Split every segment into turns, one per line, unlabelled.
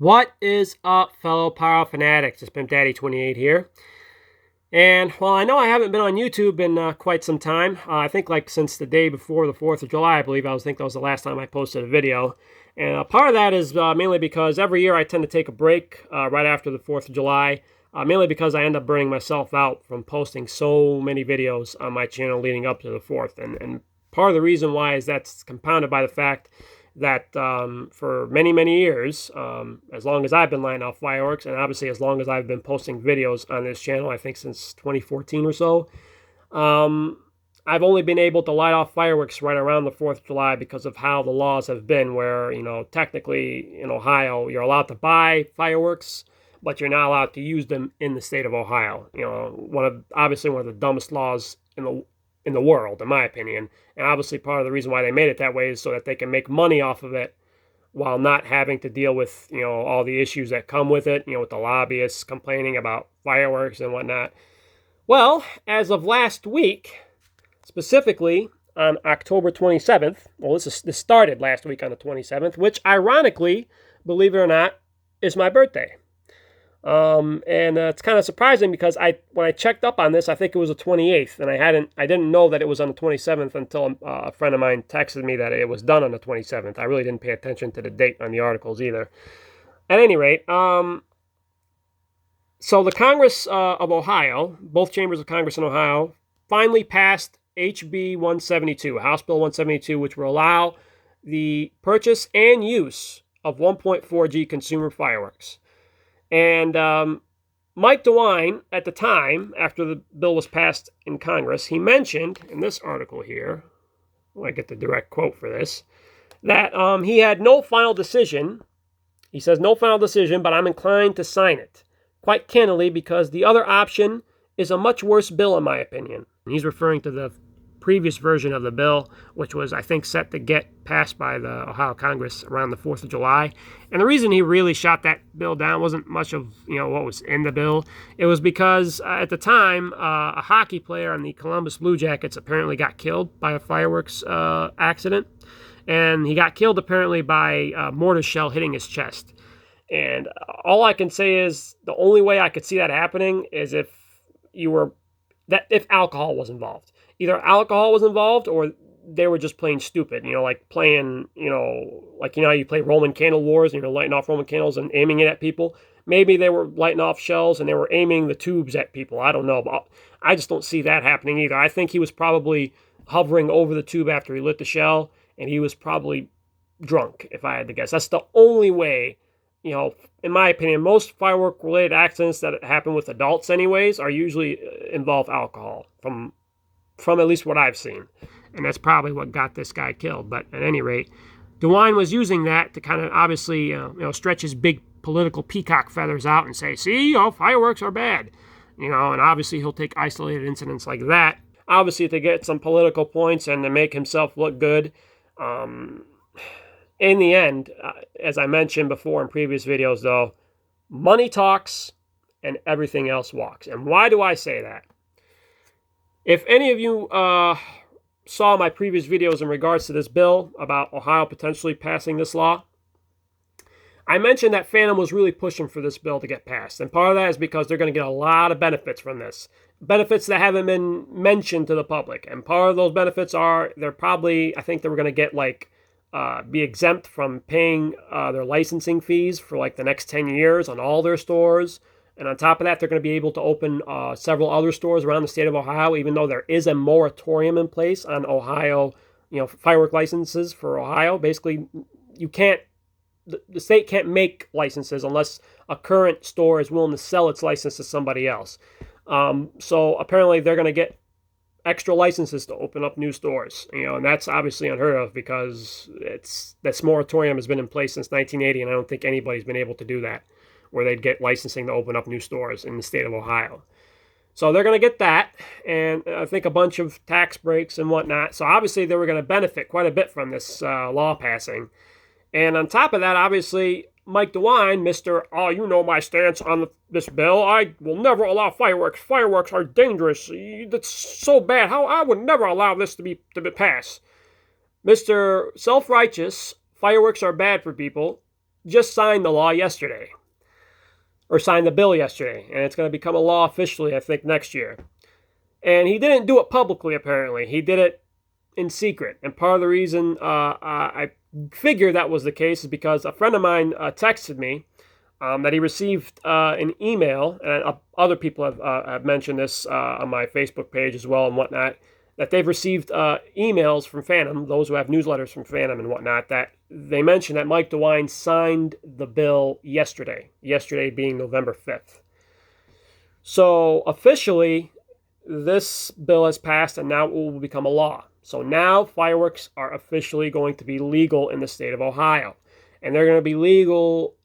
What is up, fellow Pyro Fanatics? It's Pimp Daddy 28 here. And while I know I haven't been on YouTube in quite some time, I think like since the day before the 4th of July, I believe. I think that was the last time I posted a video. And part of that is mainly because every year I tend to take a break right after the 4th of July, mainly because I end up burning myself out from posting so many videos on my channel leading up to the 4th. And part of the reason why is that's compounded by the fact that for many, many years, as long as I've been lighting off fireworks, and obviously as long as I've been posting videos on this channel, I think since 2014 or so, I've only been able to light off fireworks right around the 4th of July because of how the laws have been, where, you know, technically in Ohio, you're allowed to buy fireworks, but you're not allowed to use them in the state of Ohio. You know, obviously one of the dumbest laws in the world, in my opinion. And obviously part of the reason why they made it that way is so that they can make money off of it while not having to deal with, you know, all the issues that come with it, you know, with the lobbyists complaining about fireworks and whatnot. Well, as of last week, specifically on October 27th, well, this started last week on the 27th, which ironically, believe it or not, is my birthday. And it's kind of surprising because when I checked up on this, I think it was the 28th, and I didn't know that it was on the 27th until a friend of mine texted me that it was done on the 27th. I really didn't pay attention to the date on the articles either. At any rate, so the Congress of Ohio, both chambers of Congress in Ohio, finally passed HB172, House Bill 172, which will allow the purchase and use of 1.4G consumer fireworks. And Mike DeWine, at the time, after the bill was passed in Congress, he mentioned in this article here, I get the direct quote for this, that he had no final decision. He says, no final decision, but I'm inclined to sign it. Quite candidly, because the other option is a much worse bill, in my opinion. And he's referring to the previous version of the bill, which was, I think, set to get passed by the Ohio Congress around the 4th of July. And the reason he really shot that bill down wasn't much of, you know, what was in the bill. It was because at the time, a hockey player on the Columbus Blue Jackets apparently got killed by a fireworks accident. And he got killed apparently by a mortar shell hitting his chest. And all I can say is the only way I could see that happening is if alcohol was involved. Either alcohol was involved or they were just playing stupid, you know, like playing, you know, like, you know, you play Roman candle wars and you're lighting off Roman candles and aiming it at people. Maybe they were lighting off shells and they were aiming the tubes at people. I don't know, but I just don't see that happening either. I think he was probably hovering over the tube after he lit the shell, and he was probably drunk, if I had to guess. That's the only way, you know, in my opinion. Most firework-related accidents that happen with adults anyways are usually involve alcohol, from at least what I've seen. And that's probably what got this guy killed. But at any rate, DeWine was using that to kind of obviously, you know, stretch his big political peacock feathers out and say, see, oh, fireworks are bad. You know, and obviously he'll take isolated incidents like that, obviously to get some political points and to make himself look good. In the end, as I mentioned before in previous videos, though, money talks and everything else walks. And why do I say that? If any of you saw my previous videos in regards to this bill about Ohio potentially passing this law, I mentioned that Phantom was really pushing for this bill to get passed. And part of that is because they're going to get a lot of benefits from this. Benefits that haven't been mentioned to the public. And part of those benefits are, I think they were going to get like, be exempt from paying their licensing fees for like the next 10 years on all their stores. And on top of that, they're going to be able to open several other stores around the state of Ohio, even though there is a moratorium in place on Ohio, you know, firework licenses for Ohio. Basically, the state can't make licenses unless a current store is willing to sell its license to somebody else. So apparently they're going to get extra licenses to open up new stores, you know, and that's obviously unheard of because this moratorium has been in place since 1980, and I don't think anybody's been able to do that, where they'd get licensing to open up new stores in the state of Ohio. So they're going to get that, and I think a bunch of tax breaks and whatnot. So obviously they were going to benefit quite a bit from this law passing. And on top of that, obviously, Mike DeWine, Mr. Oh, you know my stance on this bill. I will never allow fireworks. Fireworks are dangerous. That's so bad. I would never allow this to be passed. Mr. Self-righteous, fireworks are bad for people. just signed the law yesterday, or signed the bill yesterday, and it's going to become a law officially, I think, next year. And he didn't do it publicly, apparently. He did it in secret. And part of the reason I figured that was the case is because a friend of mine texted me that he received an email, and other people have mentioned this on my Facebook page as well and whatnot, that they've received emails from Phantom, those who have newsletters from Phantom and whatnot, that they mentioned that Mike DeWine signed the bill yesterday being November 5th. So officially, this bill has passed and now it will become a law. So now fireworks are officially going to be legal in the state of Ohio. And they're going to be legal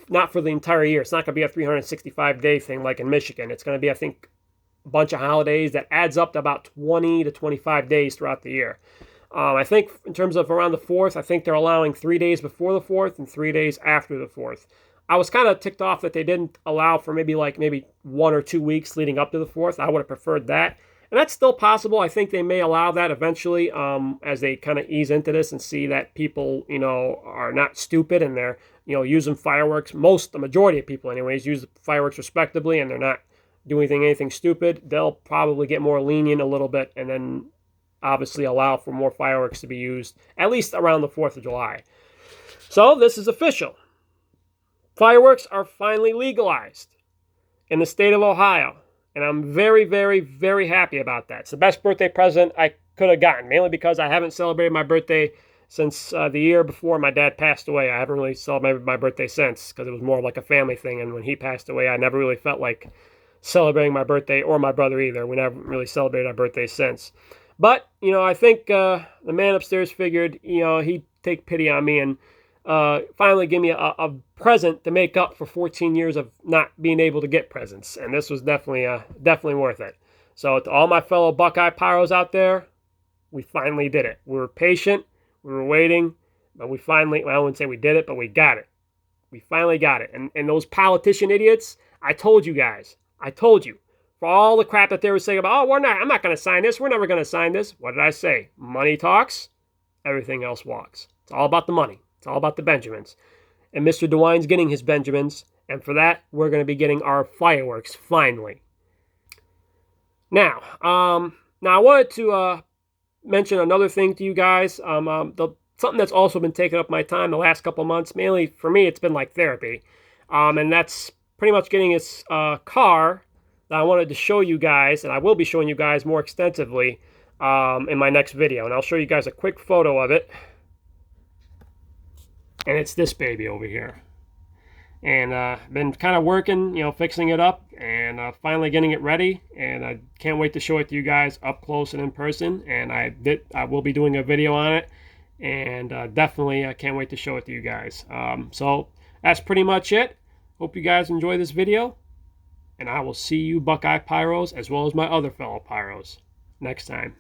not for the entire year. It's not going to be a 365-day thing like in Michigan. It's going to be, I think, a bunch of holidays that adds up to about 20 to 25 days throughout the year. I think in terms of around the 4th, I think they're allowing 3 days before the 4th and 3 days after the 4th. I was kind of ticked off that they didn't allow for maybe 1 or 2 weeks leading up to the 4th. I would have preferred that. And that's still possible. I think they may allow that eventually as they kind of ease into this and see that people, are not stupid and they're, using fireworks. The majority of people anyways, use fireworks respectably and they're not doing anything stupid. They'll probably get more lenient a little bit and then obviously allow for more fireworks to be used, at least around the 4th of July. So this is official. Fireworks are finally legalized in the state of Ohio. And I'm very, very, very happy about that. It's the best birthday present I could have gotten, mainly because I haven't celebrated my birthday since the year before my dad passed away. I haven't really celebrated my birthday since because it was more like a family thing. And when he passed away, I never really felt like celebrating my birthday, or my brother either. We never really celebrated our birthdays since. But, I think the man upstairs figured, he'd take pity on me and finally give me a present to make up for 14 years of not being able to get presents. And this was definitely worth it. So to all my fellow Buckeye Pyros out there, we finally did it. We were patient. We were waiting. But we finally, I wouldn't say we did it, but we got it. We finally got it. And those politician idiots, I told you guys. I told you. For all the crap that they were saying about, I'm not going to sign this. We're never going to sign this. What did I say? Money talks. Everything else walks. It's all about the money. It's all about the Benjamins. And Mr. DeWine's getting his Benjamins. And for that, we're going to be getting our fireworks, finally. Now I wanted to mention another thing to you guys. Something that's also been taking up my time the last couple months. Mainly, for me, it's been like therapy. And that's pretty much getting this car that I wanted to show you guys. And I will be showing you guys more extensively in my next video. And I'll show you guys a quick photo of it. And it's this baby over here. And been kind of working, fixing it up and finally getting it ready. And I can't wait to show it to you guys up close and in person. And I will be doing a video on it. And definitely I can't wait to show it to you guys. So that's pretty much it. Hope you guys enjoy this video. And I will see you Buckeye Pyros as well as my other fellow Pyros next time.